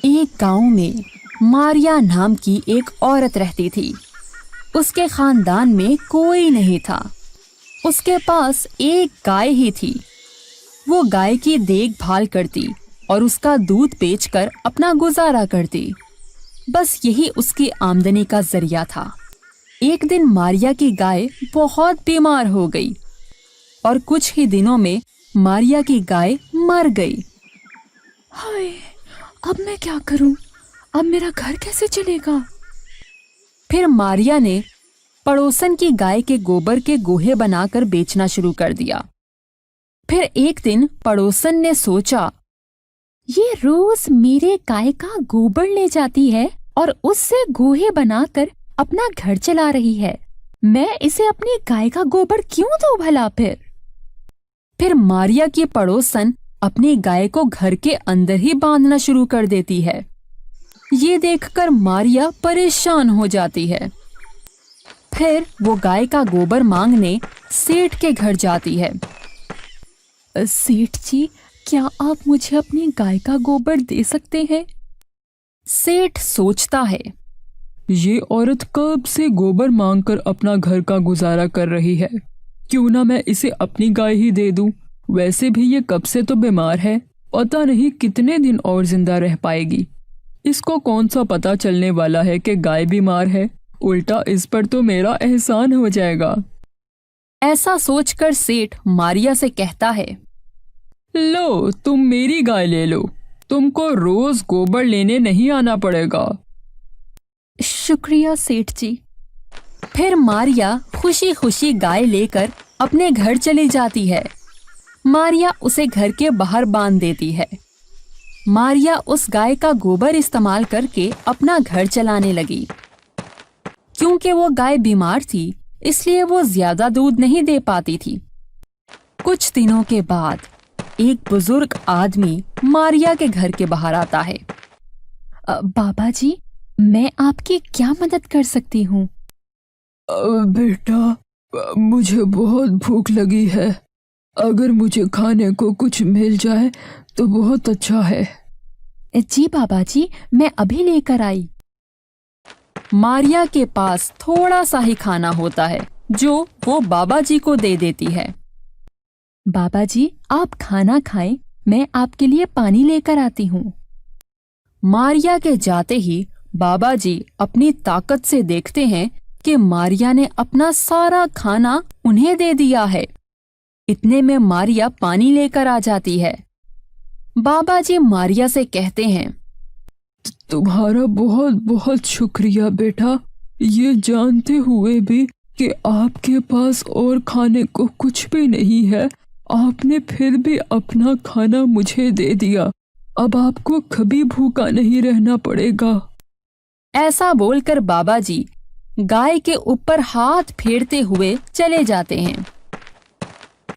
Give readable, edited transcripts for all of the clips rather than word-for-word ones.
एक गांव में मारिया नाम की एक औरत रहती थी। उसके खानदान में कोई नहीं था। उसके पास एक गाय ही थी। वो गाय की देखभाल करती और उसका दूध बेचकर अपना गुजारा करती। बस यही उसकी आमदनी का जरिया था। एक दिन मारिया की गाय बहुत बीमार हो गई और कुछ ही दिनों में मारिया की गाय मर गई। हाय, अब मैं क्या करूं? अब मेरा घर कैसे चलेगा? फिर मारिया ने पड़ोसन की गाय के गोबर के गोहे बनाकर बेचना शुरू कर दिया। फिर एक दिन पड़ोसन ने सोचा, ये रोज मेरे गाय का गोबर ले जाती है और उससे गोहे बनाकर अपना घर चला रही है। मैं इसे अपनी गाय का गोबर क्यों दूं भला? फिर मारिया की पड़ोसन अपनी गाय को घर के अंदर ही बांधना शुरू कर देती है। ये देखकर मारिया परेशान हो जाती है। फिर वो गाय का गोबर मांगने सेठ के घर जाती है। सेठ जी, क्या आप मुझे अपनी गाय का गोबर दे सकते हैं? सेठ सोचता है, ये औरत कब से गोबर मांगकर अपना घर का गुजारा कर रही है। क्यों ना मैं इसे अपनी गाय ही दे दूं। वैसे भी ये कब से तो बीमार है, पता नहीं कितने दिन और जिंदा रह पाएगी। इसको कौन सा पता चलने वाला है कि गाय बीमार है। उल्टा इस पर तो मेरा एहसान हो जाएगा। ऐसा सोचकर सेठ मारिया से कहता है, लो, तुम मेरी गाय ले लो। तुमको रोज गोबर लेने नहीं आना पड़ेगा। शुक्रिया सेठ जी। फिर मारिया खुशी खुशी गाय लेकर अपने घर चली जाती है। मारिया उसे घर के बाहर बांध देती है। मारिया उस गाय का गोबर इस्तेमाल करके अपना घर चलाने लगी। क्योंकि वो गाय बीमार थी, इसलिए वो ज्यादा दूध नहीं दे पाती थी। कुछ दिनों के बाद एक बुजुर्ग आदमी मारिया के घर के बाहर आता है। बाबा जी, मैं आपकी क्या मदद कर सकती हूँ? बेटा, मुझे बहुत भूख लगी है। अगर मुझे खाने को कुछ मिल जाए तो बहुत अच्छा है। जी बाबा जी, मैं अभी लेकर आई। मारिया के पास थोड़ा सा ही खाना होता है जो वो बाबा जी को दे देती है। बाबा जी, आप खाना खाएं, मैं आपके लिए पानी लेकर आती हूँ। मारिया के जाते ही बाबा जी अपनी ताकत से देखते हैं कि मारिया ने अपना सारा खाना उन्हें दे दिया है। इतने में मारिया पानी लेकर आ जाती है। बाबा जी मारिया से कहते हैं, तुम्हारा बहुत बहुत शुक्रिया बेटा। ये जानते हुए भी कि आपके पास और खाने को कुछ भी नहीं है, आपने फिर भी अपना खाना मुझे दे दिया। अब आपको कभी भूखा नहीं रहना पड़ेगा। ऐसा बोलकर बाबा जी गाय के ऊपर हाथ फेरते हुए चले जाते हैं।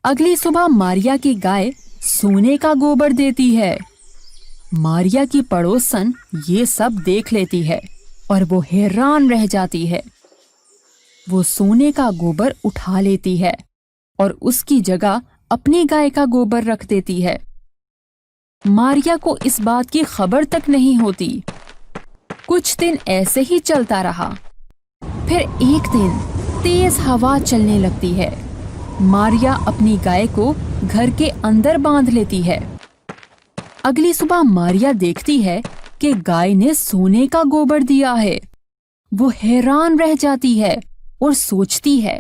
अगली सुबह मारिया की गाय सोने का गोबर देती है। मारिया की पड़ोसन ये सब देख लेती है और वो हैरान रह जाती है। वो सोने का गोबर उठा लेती है और उसकी जगह अपनी गाय का गोबर रख देती है। मारिया को इस बात की खबर तक नहीं होती। कुछ दिन ऐसे ही चलता रहा। फिर एक दिन तेज हवा चलने लगती है। मारिया अपनी गाय को घर के अंदर बांध लेती है। अगली सुबह मारिया देखती है कि गाय ने सोने का गोबर दिया है। वो हैरान रह जाती है और सोचती है,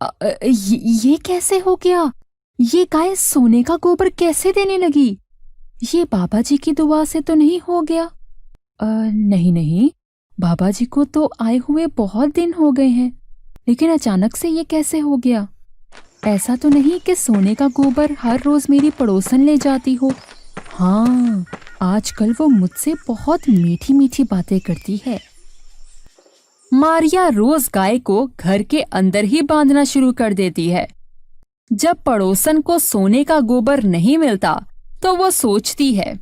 ये कैसे हो गया? ये गाय सोने का गोबर कैसे देने लगी? ये बाबा जी की दुआ से तो नहीं हो गया? नहीं, बाबा जी को तो आए हुए बहुत दिन हो गए हैं, लेकिन अचानक से ये कैसे हो गया? ऐसा तो नहीं कि सोने का गोबर हर रोज मेरी पड़ोसन ले जाती हो। हाँ, आजकल वो मुझसे बहुत मीठी मीठी बातें करती है। मारिया रोज गाय को घर के अंदर ही बांधना शुरू कर देती है। जब पड़ोसन को सोने का गोबर नहीं मिलता तो वो सोचती है,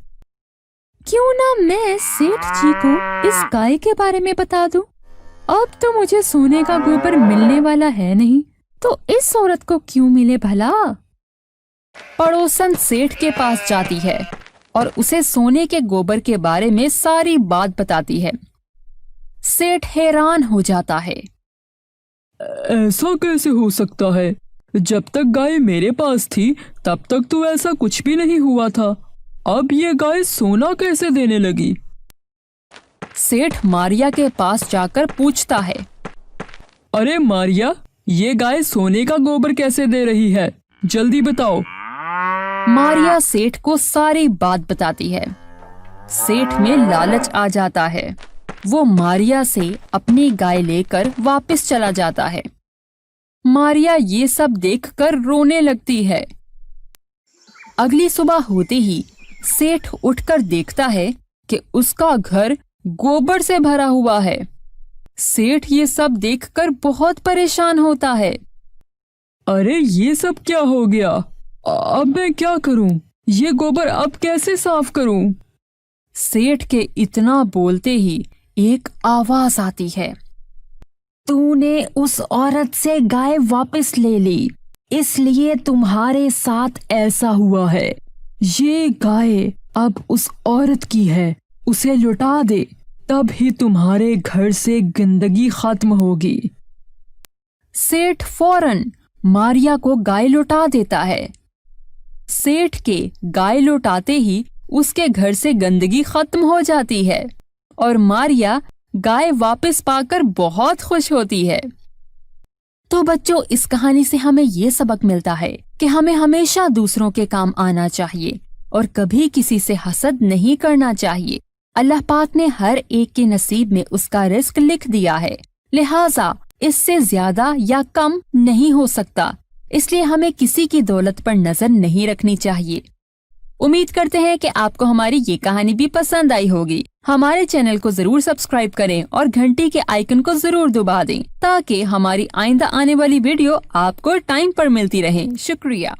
क्यों ना मैं सेठ जी को इस गाय के बारे में बता दूं? अब तो मुझे सोने का गोबर मिलने वाला है नहीं, तो इस औरत को क्यों मिले भला? पड़ोसन सेठ के पास जाती है और उसे सोने के गोबर के बारे में सारी बात बताती है। सेठ हैरान हो जाता है। ऐसा कैसे हो सकता है? जब तक गाय मेरे पास थी तब तक तो ऐसा कुछ भी नहीं हुआ था। अब ये गाय सोना कैसे देने लगी? सेठ मारिया के पास जाकर पूछता है। अरे मारिया, ये गाय सोने का गोबर कैसे दे रही है? जल्दी बताओ। मारिया सेठ को सारी बात बताती है। सेठ में लालच आ जाता है। वो मारिया से अपनी गाय लेकर वापस चला जाता है। मारिया ये सब देखकर रोने लगती है। अगली सुबह होते ही सेठ उठकर देखता है कि उसका घर गोबर से भरा हुआ है। सेठ ये सब देखकर बहुत परेशान होता है। अरे ये सब क्या हो गया? अब मैं क्या करूं? ये गोबर अब कैसे साफ करूं? सेठ के इतना बोलते ही एक आवाज आती है। तूने उस औरत से गाय वापस ले ली, इसलिए तुम्हारे साथ ऐसा हुआ है। ये गाय अब उस औरत की है, उसे लौटा दे, तब ही तुम्हारे घर से गंदगी खत्म होगी। सेठ फौरन मारिया को गाय लौटा देता है। सेठ के गाय लौटाते ही उसके घर से गंदगी खत्म हो जाती है और मारिया गाय वापस पाकर बहुत खुश होती है। तो बच्चों, इस कहानी से हमें ये सबक मिलता है कि हमें हमेशा दूसरों के काम आना चाहिए और कभी किसी से हसद नहीं करना चाहिए। अल्लाह पाक ने हर एक के नसीब में उसका रिस्क लिख दिया है, लिहाजा इससे ज्यादा या कम नहीं हो सकता। इसलिए हमें किसी की दौलत पर नजर नहीं रखनी चाहिए। उम्मीद करते हैं कि आपको हमारी ये कहानी भी पसंद आई होगी। हमारे चैनल को जरूर सब्सक्राइब करें और घंटी के आइकन को जरूर दबा दें ताकि हमारी आइंदा आने वाली वीडियो आपको टाइम पर मिलती रहे। शुक्रिया।